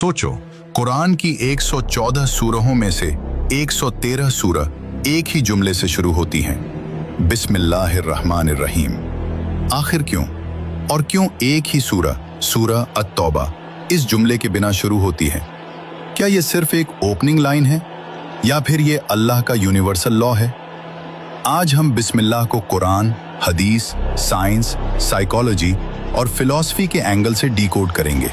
सोचो, कुरान की 114 सूरहों में से 113 सूरह एक ही जुमले से शुरू होती हैं, बिस्मिल्लाहिर्रहमानिर्रहीम। आखिर क्यों? और क्यों एक ही सूरह अत-तौबा इस जुमले के बिना शुरू होती है? क्या ये सिर्फ एक ओपनिंग लाइन है या फिर ये अल्लाह का यूनिवर्सल लॉ है? आज हम बिस्मिल्लाह को कुरान, हदीस, साइंस, साइकोलॉजी और फिलॉसफी के एंगल से डीकोड करेंगे।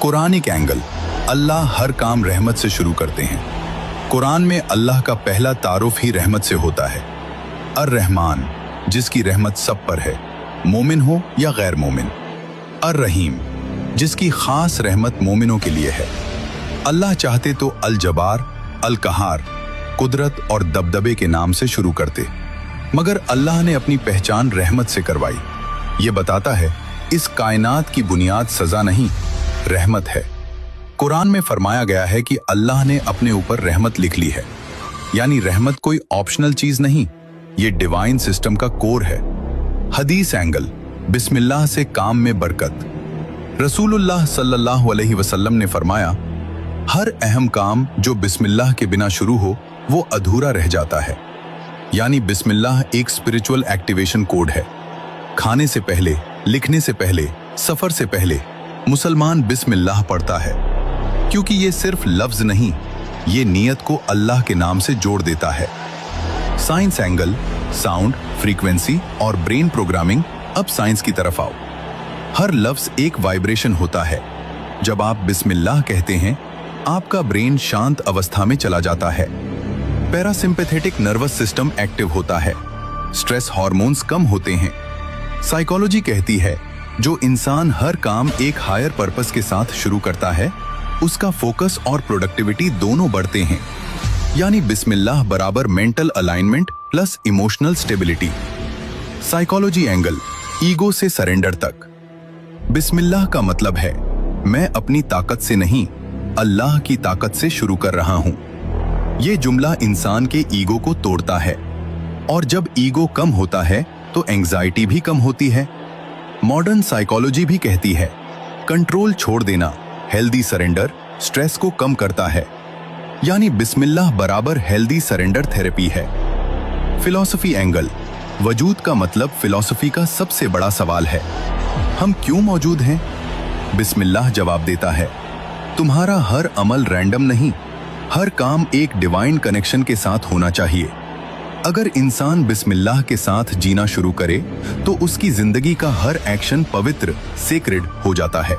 कुरानिक एंगल, अल्लाह हर काम रहमत से शुरू करते हैं। कुरान में अल्लाह का पहला तारुफ ही रहमत से होता है। अर-रहमान, जिसकी रहमत सब पर है, मोमिन हो या गैर मोमिन। अर-रहीम, जिसकी खास रहमत मोमिनों के लिए है। अल्लाह चाहते तो अल-जबार, अल-कहार, कुदरत और दबदबे के नाम से शुरू करते, मगर अल्लाह ने अपनी पहचान रहमत से करवाई। ये बताता है इस कायनात की बुनियाद सजा नहीं, रहमत है। कुरान में फरमाया गया है कि अल्लाह ने अपने ऊपर रहमत लिख ली है, यानी रहमत कोई ऑप्शनल चीज नहीं, ये डिवाइन सिस्टम का कोर है। हदीस एंगल, बिस्मिल्लाह से काम में बरकत। रसूलुल्लाह सल्लल्लाहु अलैहि वसल्लम ने फरमाया, हर अहम काम जो बिस्मिल्लाह के बिना शुरू हो वो अधूरा रह जाता है। यानी बिस्मिल्लाह एक स्पिरिचुअल एक्टिवेशन कोड है। खाने से पहले, लिखने से पहले, सफर से पहले मुसलमान बिस्मिल्लाह पढ़ता है, क्योंकि ये सिर्फ लफ्ज नहीं, ये नियत को अल्लाह के नाम से जोड़ देता है। साइंस एंगल, साउंड, फ्रीक्वेंसी और ब्रेन प्रोग्रामिंग। अब साइंस की तरफ आओ। हर लफ्ज एक वाइब्रेशन होता है। जब आप बिस्मिल्लाह कहते हैं, आपका ब्रेन शांत अवस्था में चला जाता है। पैरासिम्पैथेटिक नर्वस सिस्टम एक्टिव होता है, स्ट्रेस हार्मोन्स कम होते हैं। साइकोलॉजी कहती है जो इंसान हर काम एक हायर पर्पस के साथ शुरू करता है, उसका फोकस और प्रोडक्टिविटी दोनों बढ़ते हैं। यानी बिस्मिल्लाह बराबर mental alignment plus emotional stability. Psychology angle, ego से सरेंडर तक। बिस्मिल्लाह का मतलब है मैं अपनी ताकत से नहीं, अल्लाह की ताकत से शुरू कर रहा हूं। ये जुमला इंसान के ईगो को तोड़ता है, और जब ईगो कम होता है तो एंग्जाइटी भी कम होती है। मॉडर्न साइकोलॉजी भी कहती है कंट्रोल छोड़ देना, हेल्दी सरेंडर, स्ट्रेस को कम करता है। यानी बिस्मिल्लाह बराबर हेल्दी सरेंडर थेरेपी है। फिलॉसफी एंगल, वजूद का मतलब फिलॉसफी का सबसे बड़ा सवाल है, हम क्यों मौजूद हैं? बिस्मिल्लाह जवाब देता है, तुम्हारा हर अमल रैंडम नहीं, हर काम एक डिवाइन कनेक्शन के साथ होना चाहिए। अगर इंसान बिस्मिल्लाह के साथ जीना शुरू करे तो उसकी जिंदगी का हर एक्शन पवित्र, सेक्रेड हो जाता है।